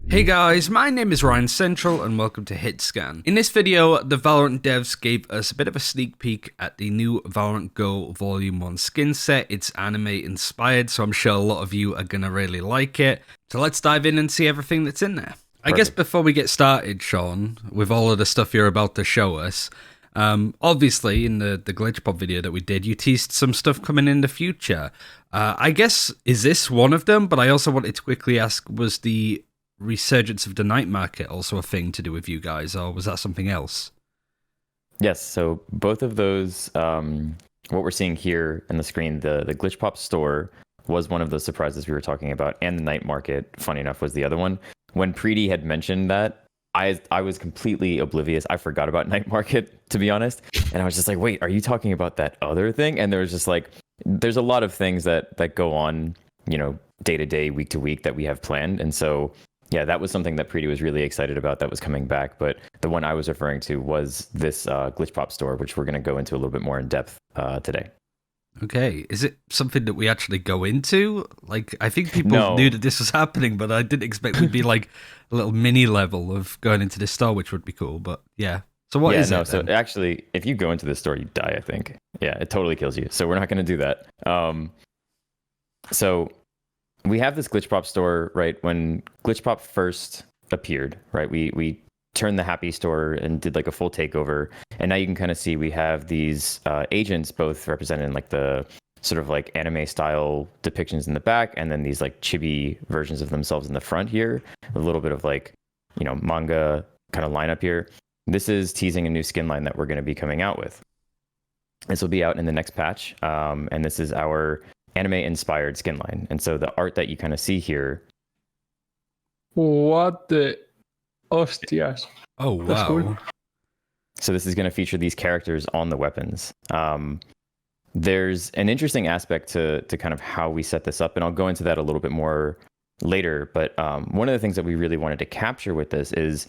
Hey guys, my name is RyanCentral and welcome to HitScan. In this video, the Valorant devs gave us a bit of a sneak peek at the new Valorant Go Volume 1 skin set. It's anime inspired, so I'm sure a lot of you are gonna really like it. So let's dive in and see everything that's in there. I guess before we get started, Sean, with all of the stuff you're about to show us, obviously in the glitch pop video that we did, you teased some stuff coming in the future. I guess, is this one of them? But I also wanted to quickly ask, was the resurgence of the night market also a thing to do with you guys, or was that something else? Yes, so both of those, what we're seeing here in the screen, the Glitch Pop store was one of those surprises we were talking about, and the night market, funny enough, was the other one. When Preety had mentioned that, I was completely oblivious. I forgot about night market, to be honest, and I was just like, wait, are you talking about that other thing? And there was just like, there's a lot of things that go on, you know, day to day, week to week that we have planned, and so yeah, that was something that Preety was really excited about that was coming back. But the one I was referring to was this Glitch Pop store, which we're going to go into a little bit more in depth today. Okay, is it something that we actually go into? Like, I think people No. knew that this was happening, but I didn't expect we'd be like a little mini level of going into this store, which would be cool. But yeah, so what Yeah, is no. it So then? actually, if you go into this store, you die, I think. Yeah, it totally kills you. So we're not going to do that. So we have this Glitch Pop store, right? When Glitch Pop first appeared, right? We turned the Happy store and did like a full takeover, and now you can kind of see we have these agents both represented in like the sort of like anime style depictions in the back, and then these like chibi versions of themselves in the front here. A little bit of like, you know, manga kind of lineup here. This is teasing a new skin line that we're going to be coming out with. This will be out in the next patch, and this is our anime inspired skin line. And so the art that you kind of see here. What the hostias? Oh That's cool. wow. So this is going to feature these characters on the weapons. There's an interesting aspect to kind of how we set this up, and I'll go into that a little bit more later. But one of the things that we really wanted to capture with this is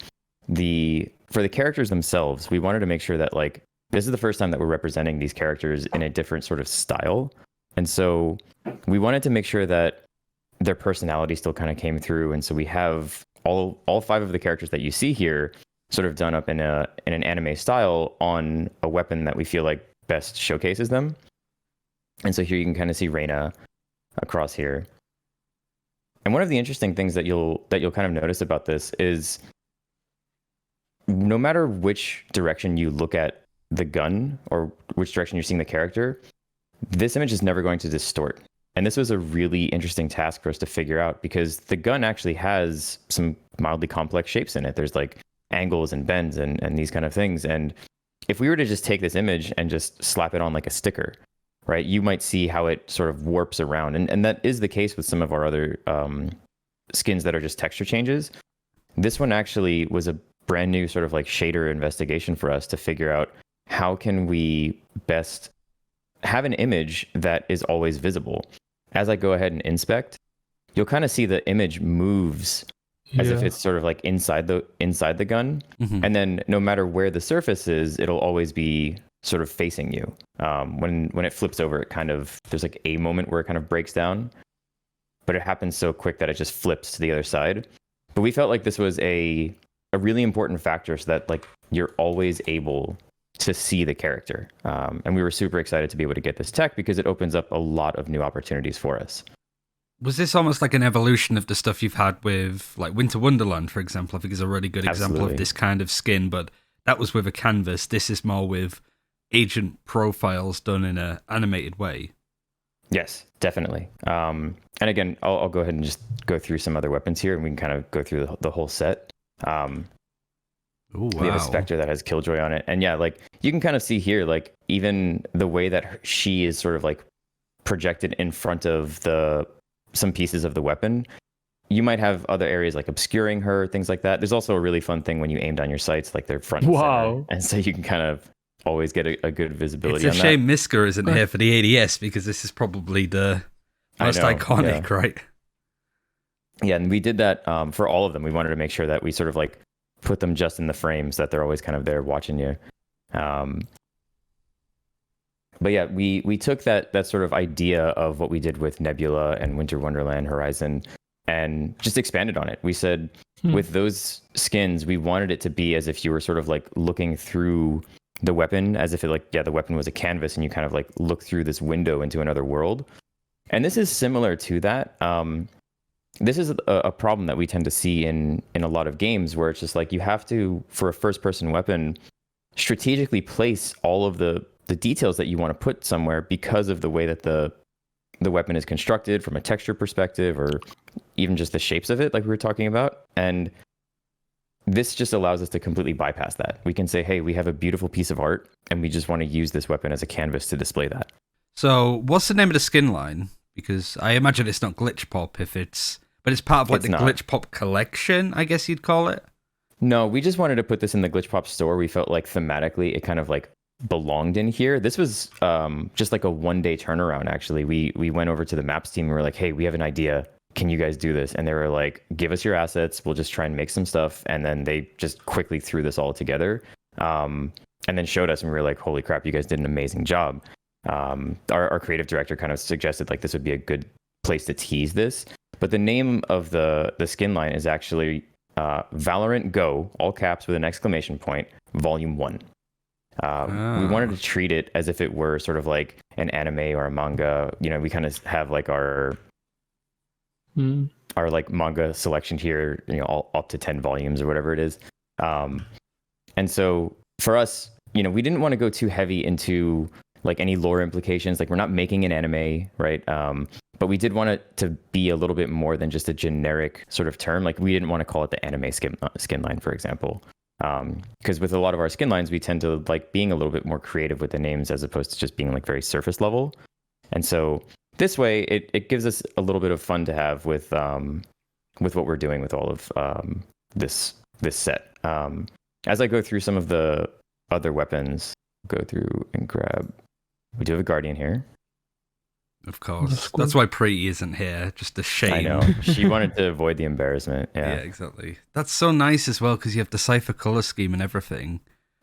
for the characters themselves, we wanted to make sure that like this is the first time that we're representing these characters in a different sort of style. And so we wanted to make sure that their personality still kind of came through. And so we have all five of the characters that you see here sort of done up in an anime style on a weapon that we feel like best showcases them. And so here you can kind of see Reyna across here. And one of the interesting things that you'll kind of notice about this is no matter which direction you look at the gun or which direction you're seeing the character, this image is never going to distort. And this was a really interesting task for us to figure out because the gun actually has some mildly complex shapes in it. There's like angles and bends and these kind of things. And if we were to just take this image and just slap it on like a sticker, right, you might see how it sort of warps around. And that is the case with some of our other skins that are just texture changes. This one actually was a brand new sort of like shader investigation for us to figure out how can we best have an image that is always visible. As I go ahead and inspect, you'll kind of see the image moves as if it's sort of like inside the gun. Mm-hmm. And then no matter where the surface is, it'll always be sort of facing you. When it flips over, it kind of, there's like a moment where it kind of breaks down, but it happens so quick that it just flips to the other side. But we felt like this was a really important factor so that like you're always able to see the character. And we were super excited to be able to get this tech because it opens up a lot of new opportunities for us. Was this almost like an evolution of the stuff you've had with like Winter Wonderland, for example? I think is a really good example Absolutely. of this kind of skin, but that was with a canvas. This is more with agent profiles done in an animated way. Yes, definitely. And again, I'll go ahead and just go through some other weapons here and we can kind of go through the whole set. Ooh, wow. We have a Spectre that has Killjoy on it. And yeah, like you can kind of see here, like even the way that she is sort of like projected in front of some pieces of the weapon. You might have other areas like obscuring her, things like that. There's also a really fun thing when you aim down your sights, like they're front and center. And so you can kind of always get a good visibility. It's a shame Miska isn't here for the ADS because this is probably the most iconic, right? Yeah, and we did that for all of them. We wanted to make sure that we sort of like put them just in the frames, that they're always kind of there watching you. But yeah, we took that sort of idea of what we did with Nebula and Winter Wonderland Horizon, and just expanded on it. We said with those skins, we wanted it to be as if you were sort of like looking through the weapon, as if the weapon was a canvas and you kind of like look through this window into another world. And this is similar to that. This is a problem that we tend to see in a lot of games, where it's just like you have to, for a first-person weapon, strategically place all of the details that you want to put somewhere because of the way that the weapon is constructed from a texture perspective, or even just the shapes of it, like we were talking about. And this just allows us to completely bypass that. We can say, hey, we have a beautiful piece of art, and we just want to use this weapon as a canvas to display that. So what's the name of the skin line? Because I imagine it's not Glitch Pop but it's part of like the Glitch Pop collection, I guess you'd call it. No, we just wanted to put this in the Glitch Pop store. We felt like thematically it kind of like belonged in here. This was just like a one-day turnaround, actually. We went over to the maps team and we were like, hey, we have an idea. Can you guys do this? And they were like, give us your assets. We'll just try and make some stuff. And then they just quickly threw this all together and then showed us. And we were like, holy crap, you guys did an amazing job. Our creative director kind of suggested like this would be a good place to tease this. But the name of the skin line is actually VALORANT GO, all caps with an exclamation point, Volume 1. We wanted to treat it as if it were sort of like an anime or a manga. You know, we kind of have like our like manga selection here, you know, all up to 10 volumes or whatever it is. And so for us, you know, we didn't want to go too heavy into like any lore implications. Like we're not making an anime, right? But we did want it to be a little bit more than just a generic sort of term. Like we didn't want to call it the anime skin line, for example. Because with a lot of our skin lines, we tend to like being a little bit more creative with the names as opposed to just being like very surface level. And so this way, it gives us a little bit of fun to have with what we're doing with all of this set. As I go through some of the other weapons, go through and grab. We do have a Guardian here. Of course. That's why Preeti isn't here. Just a shame. I know. She wanted to avoid the embarrassment. Yeah, exactly. That's so nice as well because you have the Cypher color scheme and everything.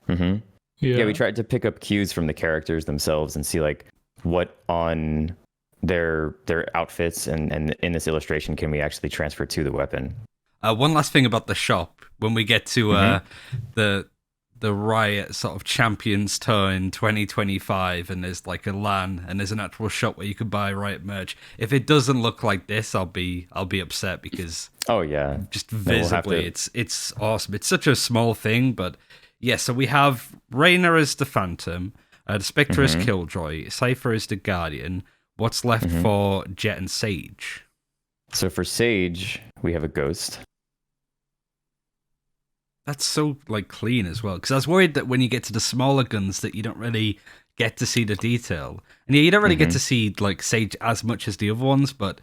Mm-hmm. Yeah, we tried to pick up cues from the characters themselves and see like what on their outfits and in this illustration can we actually transfer to the weapon. One last thing about the shop. When we get to the Riot sort of Champions Tour in 2025 and there's like a LAN and there's an actual shop where you can buy Riot merch. If it doesn't look like this, I'll be upset because just visibly it's awesome. It's such a small thing, but yeah, so we have Reyna as the Phantom, the Spectre as Killjoy, Cypher as the Guardian. What's left for Jet and Sage? So for Sage, we have a Ghost. That's so like clean as well, because I was worried that when you get to the smaller guns that you don't really get to see the detail, and yeah, you don't really get to see like Sage as much as the other ones, but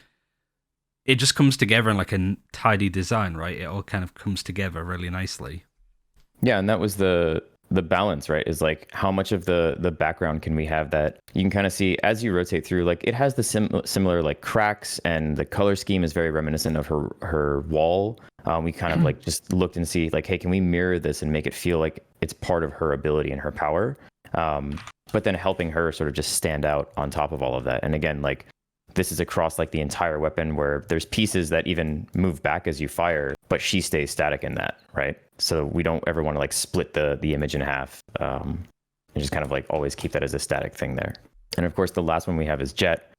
it just comes together in like a tidy design, right? It all kind of comes together really nicely. Yeah, and that was the balance, right? Is like how much of the background can we have that you can kind of see as you rotate through. Like it has the similar like cracks, and the color scheme is very reminiscent of her wall. We kind of like just looked and see like, hey, can we mirror this and make it feel like it's part of her ability and her power? But then helping her sort of just stand out on top of all of that. And again, like this is across like the entire weapon where there's pieces that even move back as you fire, but she stays static in that, right? So we don't ever want to like split the image in half and just kind of like always keep that as a static thing there. And of course, the last one we have is Jet.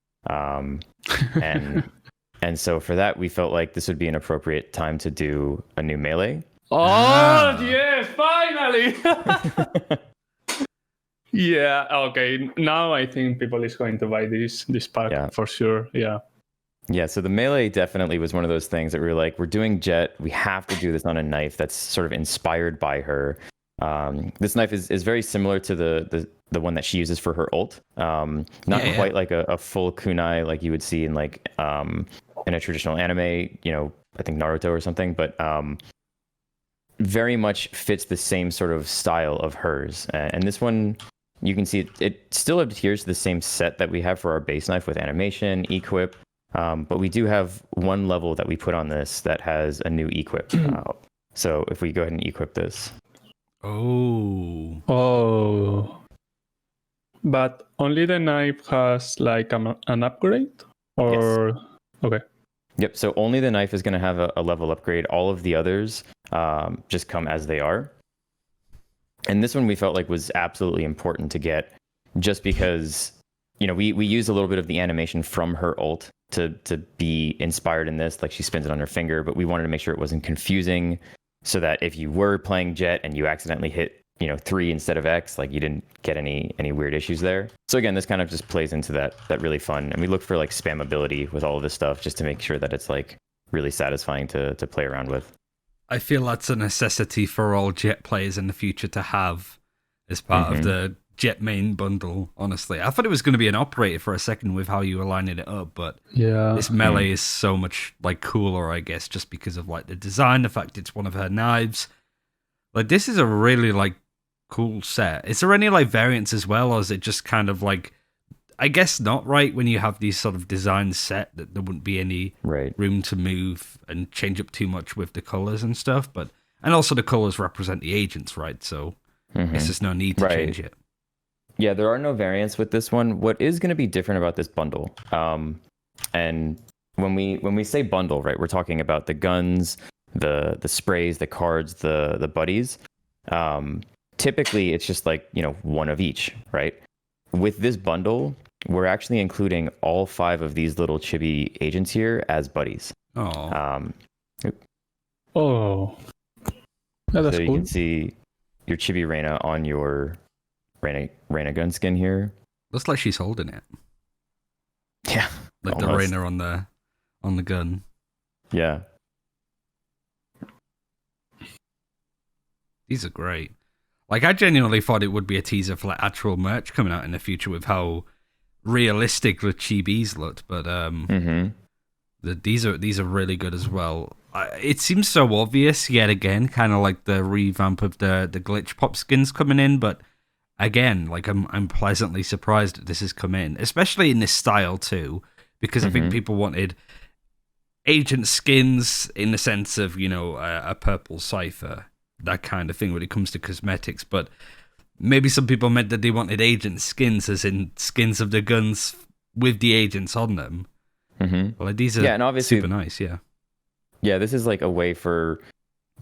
And so for that, we felt like this would be an appropriate time to do a new melee. Oh, yes, finally! Yeah, okay. Now I think people is going to buy this pack for sure. Yeah. Yeah, so the melee definitely was one of those things that we were like, we're doing Jet. We have to do this on a knife that's sort of inspired by her. This knife is very similar to the one that she uses for her ult. Not quite like a full kunai like you would see in like in a traditional anime, you know, I think Naruto or something, but very much fits the same sort of style of hers. And this one, you can see it still adheres to the same set that we have for our base knife with animation, equip, but we do have one level that we put on this that has a new equip. So if we go ahead and equip this. Oh. But only the knife has like an upgrade? Or Yes. Okay. Yep. So only the knife is going to have a level upgrade. All of the others just come as they are. And this one we felt like was absolutely important to get, just because, you know, we use a little bit of the animation from her ult to be inspired in this. Like, she spins it on her finger, but we wanted to make sure it wasn't confusing, so that if you were playing Jett and you accidentally hit, you know, 3 instead of X, like, you didn't get any weird issues there. So again, this kind of just plays into that really fun. And we look for like spammability with all of this stuff, just to make sure that it's like really satisfying to play around with. I feel that's a necessity for all Jett players in the future to have as part of the Jett main bundle, honestly. I thought it was going to be an operator for a second with how you were lining it up, but this melee is so much like cooler, I guess, just because of like the design, the fact it's one of her knives. Like, this is a really like cool set. Is there any like variants as well, or is it just kind of like, I guess not, right? When you have these sort of designs set, that there wouldn't be any room to move and change up too much with the colors and stuff, and also the colors represent the agents, right? So I guess there's no need to change it. Yeah, there are no variants with this one. What is going to be different about this bundle, and when we say bundle, right, we're talking about the guns, the sprays, the cards, the buddies. Typically, it's just like, you know, one of each, right? With this bundle, we're actually including all 5 of these little chibi agents here as buddies. Oh, yeah, that's so you cool. can see your chibi Reyna on your Reyna gun skin here. Looks like she's holding it. Yeah, like almost. The Reyna on the gun. Yeah, these are great. Like, I genuinely thought it would be a teaser for like actual merch coming out in the future with how realistic the chibis looked, but these are really good as well. It seems so obvious yet again, kind of like the revamp of the glitch pop skins coming in, but again, like, I'm pleasantly surprised that this has come in, especially in this style too, because I think people wanted agent skins in the sense of, you know, a purple Cypher, that kind of thing when it comes to cosmetics, but maybe some people meant that they wanted agent skins, as in skins of the guns with the agents on them. Well, like, these are and obviously super nice. Yeah, this is like a way for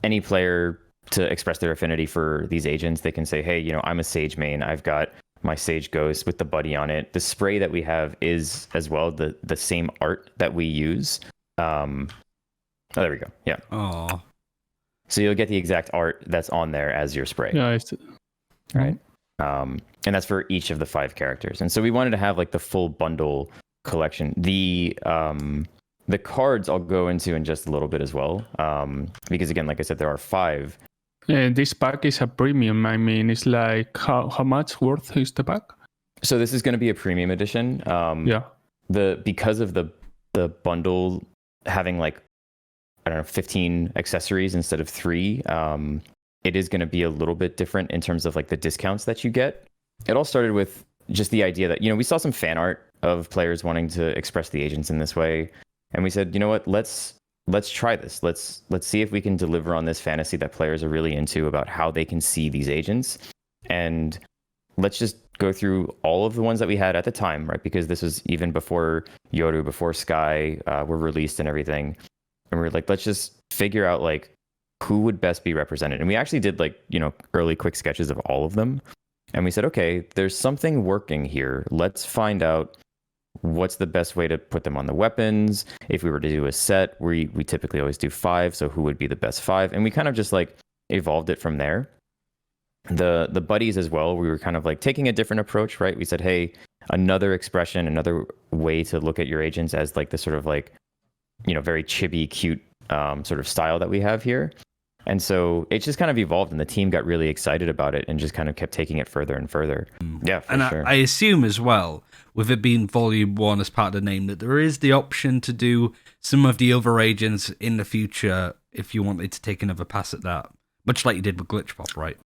any player to express their affinity for these agents. They can say, hey, you know, I'm a Sage main. I've got my Sage Ghost with the buddy on it. The spray that we have is as well the same art that we use. Oh, there we go. Yeah. Oh. So you'll get the exact art that's on there as your spray. Yeah, right. And that's for each of the 5 characters. And so we wanted to have like the full bundle collection. The cards I'll go into in just a little bit as well, because again, like I said, there are 5. This pack is a premium. I mean, it's like how much worth is the pack? So this is going to be a premium edition. Because of the bundle having like, I don't know, 15 accessories instead of 3, it is going to be a little bit different in terms of like the discounts that you get. It all started with just the idea that, you know, we saw some fan art of players wanting to express the agents in this way, and we said, you know what, let's try this. Let's see if we can deliver on this fantasy that players are really into about how they can see these agents, and let's just go through all of the ones that we had at the time, right? Because this was even before Yoru, before Sky were released and everything. And we were like, let's just figure out like who would best be represented. And we actually did like, you know, early quick sketches of all of them. And we said, okay, there's something working here. Let's find out what's the best way to put them on the weapons. If we were to do a set, we typically always do 5. So who would be the best 5? And we kind of just like evolved it from there. The buddies as well, we were kind of like taking a different approach, right? We said, hey, another expression, another way to look at your agents as like this sort of like, you know, very chibi, cute sort of style that we have here. And so it just kind of evolved, and the team got really excited about it and just kind of kept taking it further and further. Yeah, for sure. I assume as well, with it being Volume 1 as part of the name, that there is the option to do some of the other agents in the future if you wanted to take another pass at that, much like you did with Glitch Pop, right?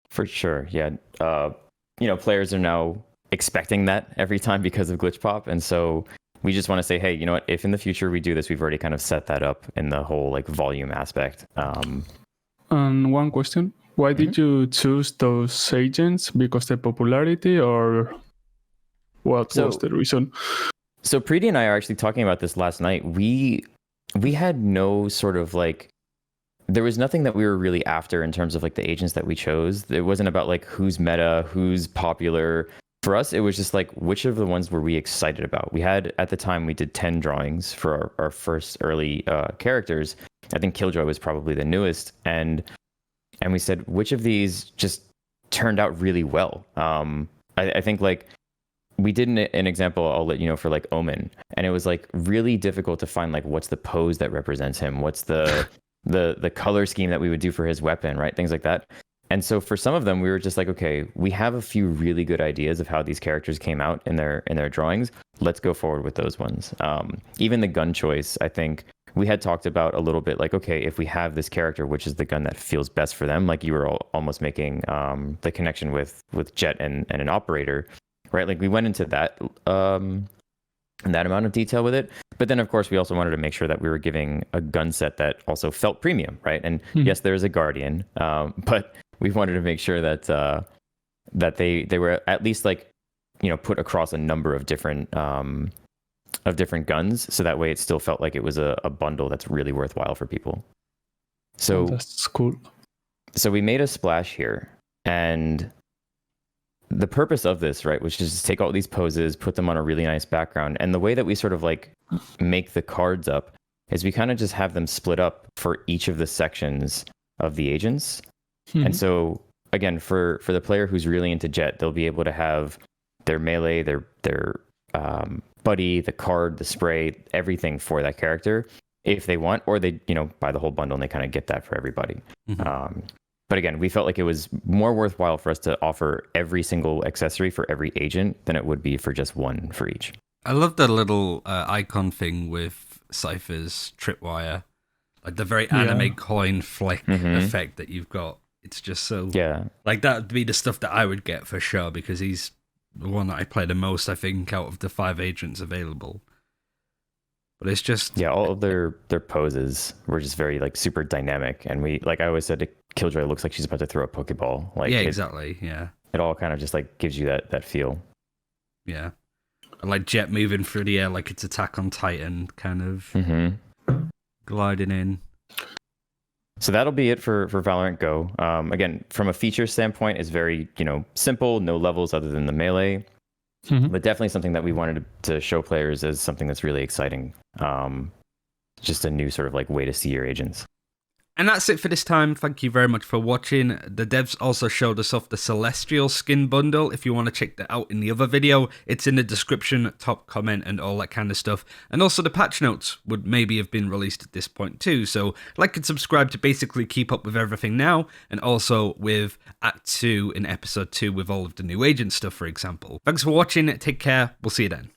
For sure, yeah. You know, players are now expecting that every time because of Glitch Pop, and so we just want to say, hey, you know what? If in the future we do this, we've already kind of set that up in the whole like volume aspect. And one question: why did you choose those agents? Because the popularity, or what was the reason? So Preeti and I are actually talking about this last night. We had no sort of like, there was nothing that we were really after in terms of like the agents that we chose. It wasn't about like who's meta, who's popular. For us, it was just like, which of the ones were we excited about? We had, at the time, we did 10 drawings for our first early characters. I think Killjoy was probably the newest. And we said, which of these just turned out really well? I think like, we did an example, I'll let you know, for like Omen. And it was like really difficult to find like, what's the pose that represents him? What's the color scheme that we would do for his weapon, right? Things like that. And so for some of them, we were just like, okay, we have a few really good ideas of how these characters came out in their drawings. Let's go forward with those ones. Even the gun choice, I think we had talked about a little bit like, okay, if we have this character, which is the gun that feels best for them, like you were almost making the connection with Jet and an operator, right? Like we went into that that amount of detail with it. But then, of course, we also wanted to make sure that we were giving a gun set that also felt premium, right? And yes, there's a Guardian, but we wanted to make sure that that they were at least like, you know, put across a number of different guns, so that way it still felt like it was a bundle that's really worthwhile for people. So that's cool. So we made a splash here, and the purpose of this, right, was just to take all these poses, put them on a really nice background. And the way that we sort of like make the cards up is we kind of just have them split up for each of the sections of the agents. And so again, for the player who's really into Jet, they'll be able to have their melee, their buddy, the card, the spray, everything for that character if they want, or they, you know, buy the whole bundle and they kind of get that for everybody. But again, we felt like it was more worthwhile for us to offer every single accessory for every agent than it would be for just one for each. I love the little icon thing with Cypher's tripwire, like the very anime coin flick effect that you've got. It's just so, like that would be the stuff that I would get for sure, because he's the one that I play the most, I think, out of the 5 agents available. But it's just... all of their poses were just very like super dynamic. And we, like I always said, Killjoy looks like she's about to throw a Pokeball. Like exactly. It all kind of just like gives you that feel. Yeah. And like Jet moving through the air like it's Attack on Titan, kind of gliding in. So that'll be it for Valorant Go. Again, from a feature standpoint, it's very, you know, simple, no levels other than the melee. But definitely something that we wanted to show players as something that's really exciting. Just a new sort of like way to see your agents. And that's it for this time. Thank you very much for watching. The devs also showed us off the Celestial skin bundle. If you want to check that out in the other video, it's in the description, top comment, and all that kind of stuff. And also the patch notes would maybe have been released at this point too. So like and subscribe to basically keep up with everything now, and also with Act 2 in Episode 2 with all of the new agent stuff, for example. Thanks for watching. Take care. We'll see you then.